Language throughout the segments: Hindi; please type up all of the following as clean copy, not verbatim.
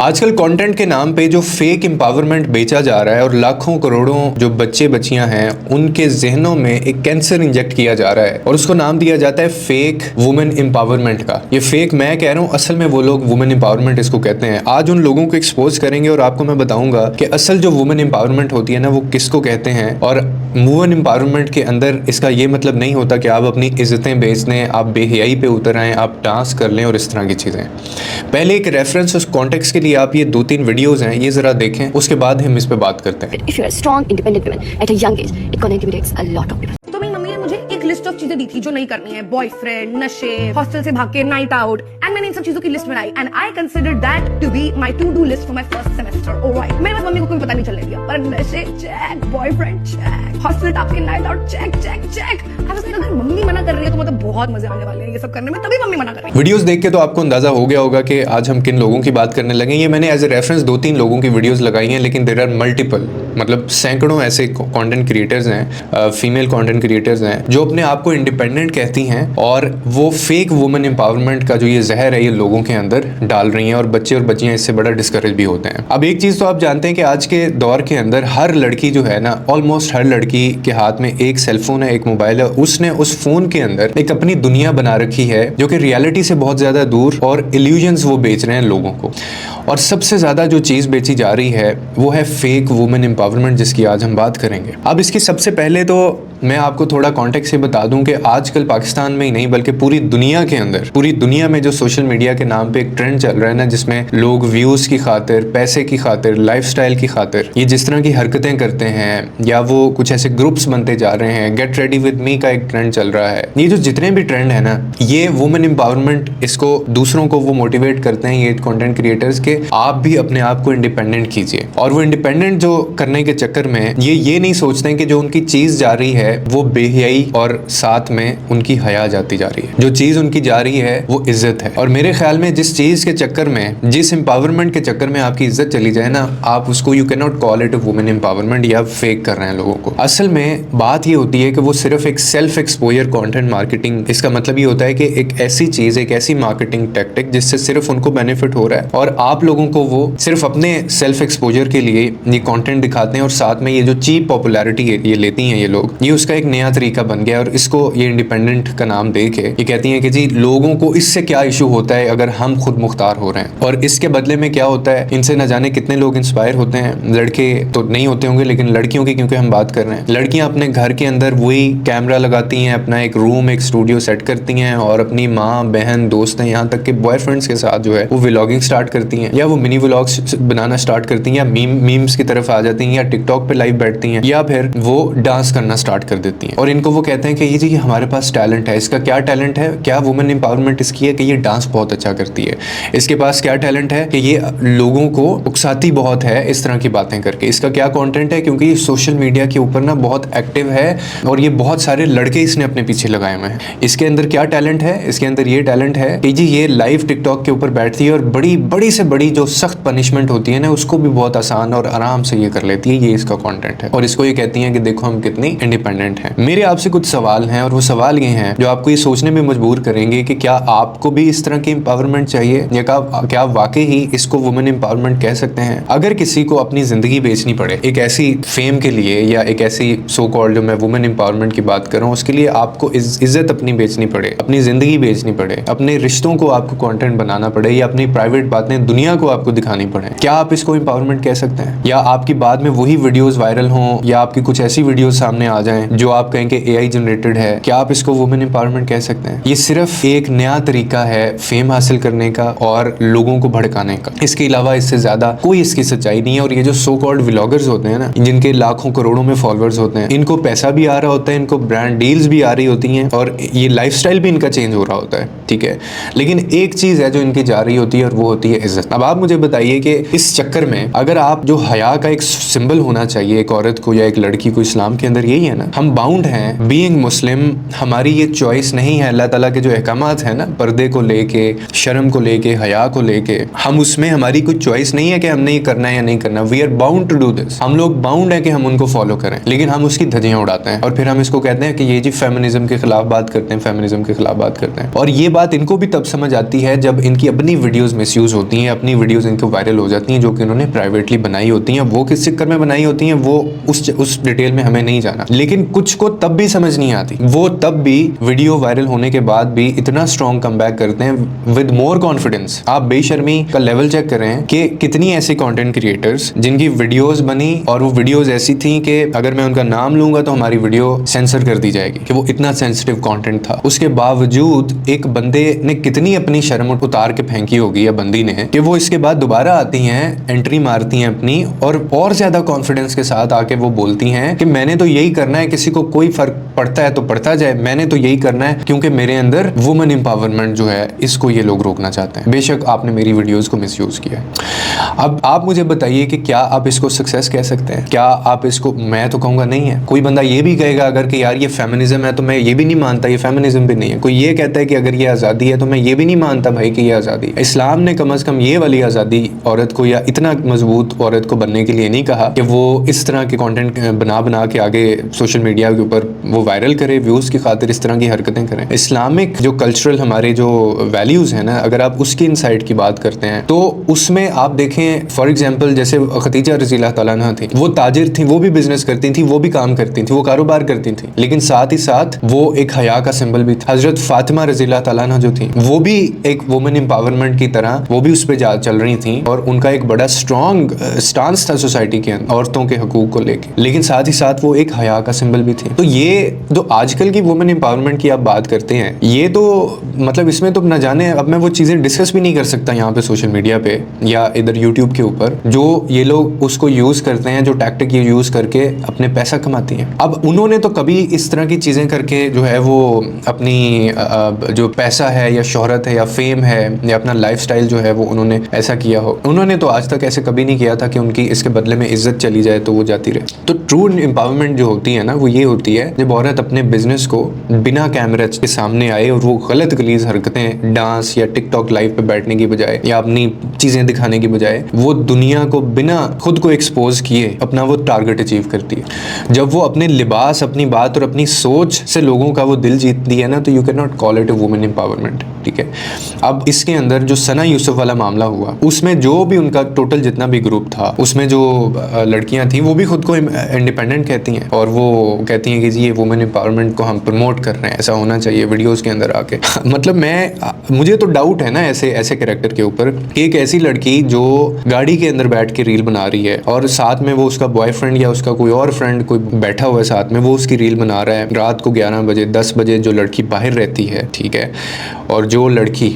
आजकल कंटेंट के नाम पे जो फेक एम्पावरमेंट बेचा जा रहा है और लाखों करोड़ों जो बच्चे बच्चियां हैं उनके जहनों में एक कैंसर इंजेक्ट किया जा रहा है और उसको नाम दिया जाता है फेक वुमेन एम्पावरमेंट का। ये फेक मैं कह रहा हूँ, असल में वो लोग वुमेन एम्पावरमेंट इसको कहते हैं। आज उन लोगों को एक्सपोज करेंगे और आपको मैं बताऊंगा कि असल जो वुमेन एम्पावरमेंट होती है ना वो किसको कहते हैं। और वुमेन एम्पावरमेंट के अंदर इसका ये मतलब नहीं होता कि आप अपनी इज्जतें बेच दें, आप बेहयाई पे उतर आएँ, आप डांस कर लें और इस तरह की चीज़ें। पहले एक रेफरेंस उस कॉन्टेक्स्ट के लिए आप ये 2-3 वीडियोस हैं ये जरा देखें, उसके बाद हम इस पे बात करते हैं। If you are a strong, independent woman at a young age, it can intimidate a lot of people. तो मेरी मम्मी ने मुझे एक लिस्ट ऑफ चीजें दी थी जो नहीं करनी है, बॉयफ्रेंड, नशे, हॉस्टल से भाग के नाइट आउट, एंड मैंने इन सब चीजों की लिस्ट बनाई and I consider that to be my to do list for my first semester. Alright, मेरे पास मम्मी को कोई पता नहीं चलने दिया, पर नशे चेक, बॉयफ्रेंड चेक, हॉस्टल टाप के night out check check check. I was like अगर मम्मी मना कर रही है तो मतलब बहुत मजे आने वाले हैं ये सब करने में, तभी मम्मी मना कर रही है। वीडियोस देख के तो आपको अंदाजा हो गया होगा कि आज हम किन लोगों की बात करने लगे। ये मैंने एज ए रेफरेंस 2-3 लोगों की वीडियोस लगाई हैं, लेकिन देयर आर मल्टीपल, मतलब सैकड़ों ऐसे कंटेंट क्रिएटर्स हैं, फीमेल कंटेंट क्रिएटर्स हैं जो अपने आप को इंडिपेंडेंट कहती हैं और वो फेक वुमेन एम्पावरमेंट का जो ये जहर है ये लोगों के अंदर डाल रही हैं और बच्चे और बच्चियां इससे बड़ा डिस्करेज भी होते हैं। अब एक चीज तो आप जानते हैं कि आज के दौर के अंदर हर लड़की जो है ना, ऑलमोस्ट हर लड़की के हाथ में एक सेलफोन है, एक मोबाइल है। उसने उस फोन के अंदर एक अपनी दुनिया बना रखी है जो कि रियलिटी से बहुत ज्यादा दूर, और इल्यूजन्स वो बेच रहे हैं लोगों को। और सबसे ज्यादा जो चीज बेची जा रही है वो है फेक वुमेन एम्पावरमेंट, जिसकी आज हम बात करेंगे। अब इसकी सबसे पहले तो मैं आपको थोड़ा कॉन्टेक्स्ट से बता दूं कि आजकल पाकिस्तान में ही नहीं बल्कि पूरी दुनिया के अंदर, पूरी दुनिया में जो सोशल मीडिया के नाम पे एक ट्रेंड चल रहा है ना, जिसमें लोग व्यूज की खातिर, पैसे की खातिर, लाइफस्टाइल की खातिर ये जिस तरह की हरकतें करते हैं या वो कुछ ऐसे ग्रुप्स बनते जा रहे हैं। गेट रेडी विद मी का एक ट्रेंड चल रहा है। ये जो जितने भी ट्रेंड है ना, ये वुमेन एम्पावरमेंट, इसको दूसरों को वो मोटिवेट करते हैं ये कंटेंट क्रिएटर्स के आप भी अपने आप को इंडिपेंडेंट कीजिए। और वो इंडिपेंडेंट जो करने के चक्कर में ये नहीं सोचते हैं कि जो उनकी चीज जा रही है वो बेहयाई और साथ में उनकी हया जाती जा रही है। जो चीज उनकी जा रही है वो इज्जत है। और मेरे ख्याल में जिस चीज के चक्कर में, जिस एम्पावरमेंट के चक्कर में आपकी इज्जत चली जाए ना, आप उसको you can not call it a women empowerment या फेक कर रहे हैं लोगों को। असल में बात ये होती है कि वो सिर्फ एक सेल्फ एक्सपोजर कंटेंट मार्केटिंग, इसका मतलब ये होता है कि एक ऐसी चीज, एक ऐसी मार्केटिंग टैक्टिक जिससे सिर्फ उनको बेनिफिट हो रहा है और आप लोगों को वो सिर्फ अपने सेल्फ एक्सपोजर के लिए ये कंटेंट दिखाते हैं और साथ में ये जो चीप पॉपुलैरिटी ये लेती हैं ये लोग, ये उसका एक नया तरीका बन गया और इसको ये इंडिपेंडेंट का नाम दे के ये कहती हैं कि जी लोगों को इससे क्या इशू होता है अगर हम खुद मुख्तार हो रहे हैं, और इसके बदले में क्या होता है, इनसे न जाने कितने लोग इंस्पायर होते हैं। लड़के तो नहीं होते होंगे लेकिन लड़कियों की क्योंकि हम बात कर रहे हैं, लड़कियां अपने घर के अंदर वही कैमरा लगाती हैं, अपना एक रूम, एक स्टूडियो सेट करती हैं और अपनी माँ, बहन, दोस्त हैं, यहाँ तक कि बॉयफ्रेंड्स के साथ जो है वो व्लॉगिंग स्टार्ट करती हैं या वो मिनी व्लॉग्स बनाना स्टार्ट करती हैं या मीम्स की तरफ आ जाती हैं या टिकटॉक पे लाइव बैठती हैं या फिर वो डांस करना स्टार्ट कर देती हैं। और इनको वो कहते हैं कि ये जी हमारे पास टैलेंट है। इसका क्या टैलेंट है? क्या वुमेन एम्पावरमेंट इसकी है कि ये डांस बहुत अच्छा करती है। इसके पास क्या टैलेंट है कि ये लोगों को उकसाती बहुत है इस तरह की बातें करके। इसका क्या कंटेंट है? क्योंकि ये सोशल मीडिया के ऊपर ना बहुत एक्टिव है और ये बहुत सारे लड़के इसने अपने पीछे लगाए हुए हैं। इसके अंदर क्या टैलेंट है? इसके अंदर ये टैलेंट है कि जी ये लाइव टिकटॉक के ऊपर बैठती है और बड़ी से बड़ी जो सख्त पनिशमेंट होती है ना उसको भी बहुत आसान और आराम से ये कर लेती है। ये इसका कंटेंट है और इसको ये कहती है कि देखो हम कितनी इंडिपेंडेंट हैं। मेरे आपसे कुछ सवाल हैं और वो सवाल ये हैं जो आपको ये सोचने में मजबूर करेंगे कि क्या आपको भी इस तरह की एम्पावरमेंट चाहिए या क्या वाकई ही इसको वुमेन एम्पावरमेंट कह सकते हैं। अगर किसी को अपनी जिंदगी बेचनी पड़े एक ऐसी फेम के लिए या एक ऐसी सो कॉल्ड, जो मैं वुमेन एम्पावरमेंट की बात कर रहा हूँ, उसके लिए आपको इज्जत अपनी बेचनी पड़े, अपनी जिंदगी बेचनी पड़े, अपने रिश्तों को आपको कंटेंट बनाना पड़े या अपनी प्राइवेट बातें दुनिया को आपको दिखानी पड़े, क्या आप इसको एम्पावरमेंट कह सकते हैं? या आपकी बाद में वही वीडियोस वायरल हों या आपकी कुछ ऐसी वीडियोस सामने आ जाएं जो आप कहें कि AI जनरेटेड है, क्या आप इसको वुमेन एम्पावरमेंट कह सकते हैं? ये सिर्फ एक नया तरीका है फेम हासिल करने का और लोगों को भड़काने का। इसके अलावा इससे ज्यादा कोई इसकी सच्चाई नहीं है। और ये जो सो कॉल्ड व्लॉगर्स होते हैं ना, जिनके लाखों करोड़ों में फॉलोअर्स होते हैं, इनको पैसा भी आ रहा होता है, इनको ब्रांड डील्स भी आ रही होती हैं और ये लाइफस्टाइल भी इनका चेंज हो रहा होता है, ठीक है। लेकिन एक चीज है जो इनकी जा रही होती है और वो होती है इज्जत। अब आप मुझे बताइए कि इस चक्कर में अगर आप जो हया का एक सिंबल होना चाहिए एक औरत को या एक लड़की को इस्लाम के अंदर यही है ना, हम बाउंड हैं बीइंग मुस्लिम, हमारी ये चॉइस नहीं है। अल्लाह ताला के जो अहकामात है ना, पर्दे को लेके, शर्म को लेके, हया को लेके, हम उसमें हमारी कोई चॉइस नहीं है कि हमने ये करना है या नहीं करना। We are bound to do this. हम लोग बाउंड है कि हम उनको फॉलो करें, लेकिन हम उसकी धज्जियां उड़ाते हैं और फिर हम इसको कहते हैं कि ये जी फेमिनिज्म के खिलाफ बात करते हैं, फेमिनिज्म के खिलाफ बात करते हैं। और ये बात इनको भी तब समझ आती है जब इनकी अपनी वीडियोस मिसयूज होती हैं, अपनी पुरानी वीडियोस इनको वायरल हो जाती हैं जो कि उन्होंने प्राइवेटली बनाई होती हैं। वो किस चक्कर में बनाई होती हैं वो उस डिटेल में हमें नहीं जाना, लेकिन कुछ को तब भी समझ नहीं आती, वो तब भी वीडियो वायरल होने के बाद भी इतना स्ट्रॉन्ग कमबैक करते हैं विद मोर कॉन्फिडेंस। आप बेशर्मी का लेवल चेक कर रहे हैं कि कितनी ऐसी कंटेंट क्रिएटर्स जिनकी वीडियोस बनी और वो वीडियोस ऐसी थी कि अगर मैं उनका नाम लूंगा तो हमारी वीडियो सेंसर कर दी जाएगी, कि वो इतना सेंसिटिव कंटेंट था। उसके बावजूद एक बंदे ने कितनी अपनी शर्म उतार के फेंकी होगी या बंदी ने, कि वो इसके बाद दोबारा आती हैं, एंट्री मारती हैं अपनी और ज्यादा कॉन्फिडेंस के साथ आके वो बोलती हैं कि मैंने तो यही करना है, किसी को कोई फर्क पड़ता है तो पड़ता जाए, मैंने तो यही करना है क्योंकि मेरे अंदर वुमेन एम्पावरमेंट जो है इसको ये लोग रोकना चाहते हैं। बेशक आपने मेरी वीडियोस को मिसयूज किया है। अब आप मुझे बताइए कि क्या आप इसको सक्सेस कह सकते हैं? क्या आप इसको, मैं तो कहूंगा नहीं है। कोई बंदा ये भी कहेगा अगर कि यार ये फेमिनिज्म है तो मैं ये भी नहीं मानता ये फेमिनिज्म भी नहीं है। कोई ये कहता है कि अगर ये आज़ादी है तो मैं ये भी नहीं मानता भाई कि ये आज़ादी है। इस्लाम ने कम से कम ये वाली आज़ादी औरत को या इतना मजबूत औरत को बनने के लिए नहीं कहा कि वो इस तरह के कंटेंट बना के आगे सोशल मीडिया के ऊपर वो वायरल करे, व्यूज की खातिर इस तरह की हरकतें करें। इस्लामिक जो कल्चरल हमारे जो वैल्यूज है ना, अगर आप उसकी इनसाइट की बात करते हैं तो उसमें आप देखें फॉर एग्जांपल जैसे खदीजा रज़ी अल्लाह तआला अन्हा थी, वो ताजिर थी, वो भी बिजनेस करती थी, वो भी काम करती थी, वो कारोबार करती थी, लेकिन साथ ही साथ वो एक हया का सिंबल भी थी। हजरत फातिमा रज़ी अल्लाह तआला अन्हा जो थी वो भी एक वुमेन एम्पावरमेंट की तरह वो भी उस पर चल रही थी और उनका एक बड़ा स्ट्रॉन्ग स्टांस था सोसाइटी के अंदर औरतों के हकूक को लेकर, लेकिन साथ ही साथ वो एक हया का सिंबल भी थी। तो ये जो आजकल की वुमेन एम्पावरमेंट की आप बात करते हैं, ये तो मतलब इसमें तो न जाने, अब मैं वो चीज़ें डिस्कस भी नहीं कर सकता यहाँ पे सोशल मीडिया पे या इधर यूट्यूब के ऊपर, जो ये लोग उसको यूज़ करते हैं, जो टैक्टिक ये यूज़ करके अपने पैसा कमाती हैं। अब उन्होंने तो कभी इस तरह की चीज़ें करके जो है वो अपनी जो पैसा है या शोहरत है या फेम है या अपना लाइफस्टाइल जो है वो उन्होंने ऐसा किया हो, उन्होंने तो आज तक ऐसे कभी नहीं किया था कि उनकी इसके बदले में इज्जत चली जाए तो वो जाती रहे। तो ट्रू एम्पावरमेंट जो होती है ना वो ये होती है जब औरत अपने बिजनेस को बिना कैमरे के सामने आए और वो गलत गलीज हरकतें डांस या टिकटॉक लाइव पे बैठने की बजाय या अपनी चीजें दिखाने की बजाय वो दुनिया को बिना खुद को एक्सपोज किए अपना वो टारगेट अचीव करती है। जब वो अपने लिबास, अपनी बात और अपनी सोच से लोगों का वो दिल जीतती है ना, तो you can not call it a women empowerment. ठीक है, अब इसके अंदर जो सना यूसुफ वाला मामला हुआ उसमें जो भी उनका टोटल जितना भी ग्रुप था उसमें जो लड़कियां थी वो भी खुद को इंडिपेंडेंट कहती हैं और वो कहती हैं कि जी ये वुमेन एम्पावरमेंट को हम प्रमोट कर रहे हैं, ऐसा होना चाहिए वीडियोस के अंदर आके। मतलब मुझे तो डाउट है ना ऐसे कैरेक्टर के ऊपर कि एक ऐसी लड़की जो गाड़ी के अंदर बैठ के रील बना रही है और साथ में वो उसका बॉयफ्रेंड या उसका कोई और फ्रेंड कोई बैठा हुआ है साथ में, वो उसकी रील बना रहा है रात को 11 बजे 10 बजे, जो लड़की बाहर रहती है, ठीक है, और जो लड़की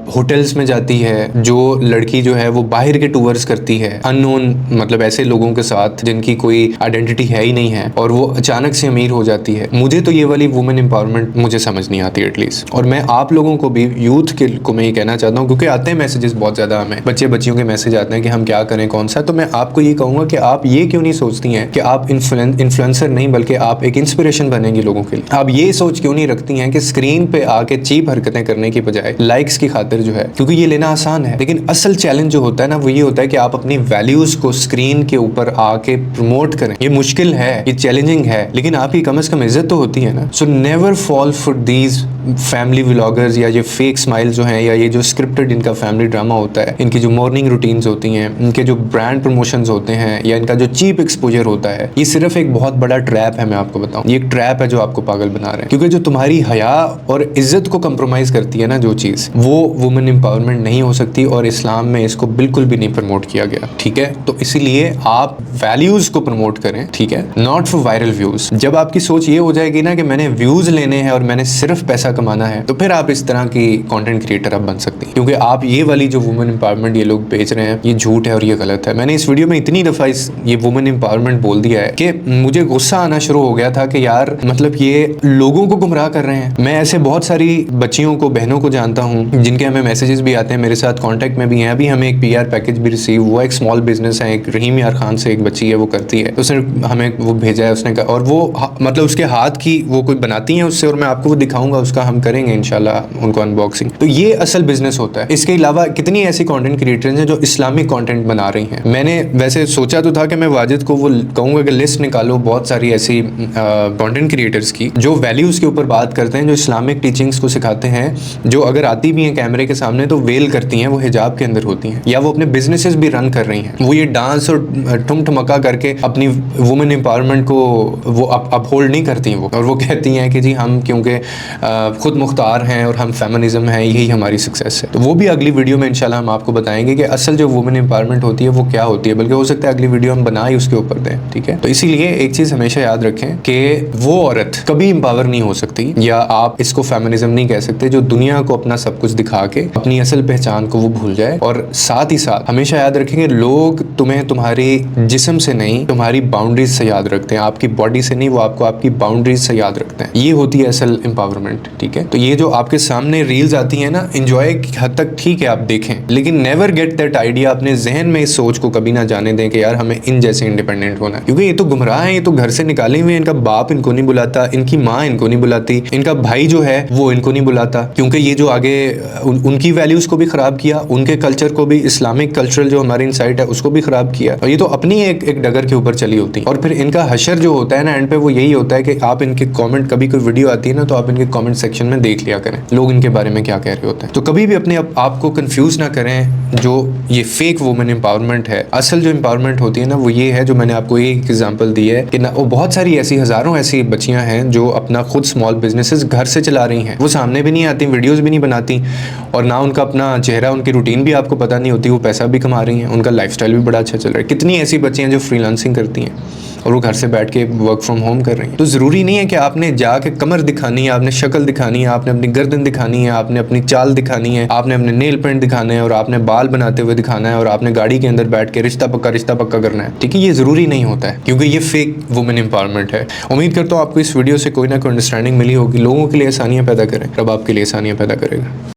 होटल्स में जाती है, जो लड़की जो है वो बाहर के टूर्स करती है अननोन, मतलब ऐसे लोगों के साथ जिनकी कोई आइडेंटिटी है ही नहीं है, और वो अचानक से अमीर हो जाती है। मुझे तो ये वाली वुमेन एम्पावरमेंट मुझे समझ नहीं आती एटलीस्ट। और मैं आप लोगों को भी, यूथ को मैं ये कहना चाहता हूँ, क्योंकि आते हैं मैसेजेस बहुत ज़्यादा, हमें बच्चियों के मैसेज आते हैं कि हम क्या करें कौन सा, तो मैं आपको ये कहूँगा कि आप ये क्यों नहीं सोचती हैं कि आप इन्फ्लुएंसर नहीं बल्कि आप एक इंस्पिरेशन बनेंगी लोगों के लिए। आप ये सोच क्यों नहीं रखती हैं कि स्क्रीन पे आके चीप हरकतें करने की बजाय लाइक्स की खातिर जो है, क्योंकि ये लेना आसान है, लेकिन असल चैलेंज जो होता है ना वो ये होता है कि आप अपनी वैल्यूज को स्क्रीन के ऊपर आके प्रमोट करें। ये मुश्किल है, ये चैलेंजिंग है, लेकिन आपकी कम से कम इज्जत तो होती है ना। So never fall for these family vloggers या ये फेक स्माइल जो हैं या ये जो स्क्रिप्टेड इनका फैमिली ड्रामा होता है, इनकी जो मॉर्निंग रूटीन्स होती हैं, इनके जो ब्रांड प्रमोशंस होते हैं या इनका जो चीप एक्सपोजर होता है, ये सिर्फ एक बहुत बड़ा ट्रैप है। मैं आपको बताऊं, ये एक ट्रैप है जो आपको पागल बना रहे हैं, क्योंकि जो तुम्हारी हया और इज्जत को कंप्रोमाइज करती है ना जो चीज, वो वुमेन एम्पावरमेंट नहीं हो सकती और इस्लाम में इसको बिल्कुल भी नहीं प्रमोट किया गया। ठीक है, तो इसीलिए आप वैल्यूज को प्रमोट करें, ठीक है, नॉट फॉर वायरल व्यूज। जब आपकी सोच ये हो जाएगी ना कि मैंने व्यूज लेने हैं और मैंने सिर्फ पैसा कमाना है, तो फिर आप इस तरह की कंटेंट क्रिएटर आप बन सकती हैं, क्योंकि आप ये वाली जो वुमेन एम्पावरमेंट ये लोग बेच रहे हैं, ये झूठ है और ये गलत है। मैंने इस वीडियो में इतनी दफा ये वुमेन एम्पावरमेंट बोल दिया है कि मुझे गुस्सा आना शुरू हो गया था कि यार मतलब ये लोगों को गुमराह कर रहे हैं। मैं ऐसे बहुत सारी बच्चियों को, बहनों को जानता हूँ जिनके हमें मैसेजेस भी आते हैं, मेरे साथ कांटेक्ट में भी हैं। अभी हमें एक PR पैकेज भी रिसीव हुआ, एक स्मॉल बिजनेस है, एक रहीम यार खान से एक बच्ची है वो करती है, उसने हमें वो भेजा है, उसने और वो मतलब उसके हाथ की वो कोई बनाती है उससे, और मैं आपको वो दिखाऊंगा, उसका हम करेंगे इंशाल्लाह उनको अनबॉक्सिंग। तो ये असल बिजनेस होता है। इसके अलावा कितनी ऐसी कंटेंट क्रिएटर्स हैं जो इस्लामिक कंटेंट बना रही हैं। मैंने वैसे सोचा तो था कि मैं वाजिद को वो कहूँगा कि लिस्ट निकालो बहुत सारी ऐसी कंटेंट क्रिएटर्स की जो वैल्यूज़ के ऊपर बात करते हैं, जो इस्लामिक टीचिंग्स को सिखाते हैं, जो अगर आती भी हैं कैमरे के सामने तो वेल करती हैं, वो हिजाब के अंदर होती हैं, या वो अपने बिजनेसेस भी रन कर रही हैं। वो ये डांस और ठुम ठमका करके अपनी वुमेन एम्पावरमेंट को वो अपहोल्ड नहीं करती वो, और वो कहती हैं कि जी हम क्योंकि खुद मुख्तार हैं और हम फेमिनिज्म हैं, यही हमारी सक्सेस है। तो वो भी अगली वीडियो में इंशाल्लाह हम आपको बताएंगे कि असल जो वुमेन एम्पावरमेंट होती है वो क्या होती है, बल्कि हो सकता है अगली वीडियो हम बना ही उसके ऊपर दें, ठीक है। तो इसीलिए एक चीज़ हमेशा याद रखें कि वो औरत कभी एम्पावर नहीं हो सकती, या आप इसको फेमिनिज्म नहीं कह सकते, जो दुनिया को अपना सब कुछ दिखा के अपनी असल पहचान को वो भूल जाए। और साथ ही साथ हमेशा याद रखेंगे लोग तुम्हें तुम्हारी जिस्म से नहीं, तुम्हारी बाउंड्रीज से याद रखते हैं, आपकी बॉडी से नहीं, वो आपको आपकी बाउंड्रीज से याद रखते हैं। ये होती है असल एम्पावरमेंट, ठीक है। तो ये जो आपके सामने रील्स आती है ना, एंजॉय की हद तक ठीक है आप देखें, लेकिन नेवर गेट दैट आइडिया, अपने जहन में इस सोच को कभी ना जाने दें कि यार हमें इन जैसे इंडिपेंडेंट होना है, क्योंकि ये तो गुमराह है, ये तो घर से निकाले हुए, इनका बाप इनको नहीं बुलाता, इनकी माँ इनको नहीं बुलाती, इनका भाई जो है वो इनको नहीं बुलाता, क्योंकि ये जो आगे उनकी वैल्यूज को भी खराब किया, उनके कल्चर को भी, इस्लामिक कल्चरल जो हमारे इनसाइट है उसको भी खराब किया, और ये तो अपनी एक डगर के ऊपर चली होती है। और फिर इनका हशर जो होता है ना एंड पे, वो यही होता है कि आप इनके कमेंट, कभी कोई वीडियो आती है ना तो आप इनके कमेंट सेक्शन में देख लिया करें लोग इनके बारे में क्या कह रहे होते हैं। तो कभी भी अपने आप को कंफ्यूज ना करें, जो ये फेक वुमेन एम्पावरमेंट है, असल जो एम्पावरमेंट होती है ना वो ये है, जो मैंने आपको एक एग्जांपल दी है कि ना, वो बहुत सारी ऐसी हजारों ऐसी बच्चियां हैं जो अपना खुद स्मॉल बिजनेसेस घर से चला रही हैं, वो सामने भी नहीं आती, वीडियोस भी नहीं बनाती, और ना उनका अपना चेहरा, उनकी रूटीन भी आपको पता नहीं होती, वो पैसा भी कमा रही हैं, उनका लाइफस्टाइल भी बड़ा अच्छा चल रहा है। कितनी ऐसी बच्चियां जो फ्रीलांसिंग करती हैं और वो घर से बैठ के वर्क फ्रॉम होम कर रही हैं। तो ज़रूरी नहीं है कि आपने जाके कमर दिखानी है, आपने शक्ल दिखानी है, आपने अपनी गर्दन दिखानी है, आपने अपनी चाल दिखानी है, आपने अपने नेल पेंट दिखाने हैं, और आपने बाल बनाते हुए दिखाना है, और आपने गाड़ी के अंदर बैठ के रिश्ता पक्का करना है, ठीक है। ये ज़रूरी नहीं होता है, क्योंकि ये फेक वुमेन एम्पावरमेंट है। उम्मीद करता हूँ आपको इस वीडियो से कोई ना कोई अंडरस्टैंडिंग मिली होगी। लोगों के लिए आसानियाँ पैदा करें, रब आपके लिए आसानियाँ पैदा करेगा।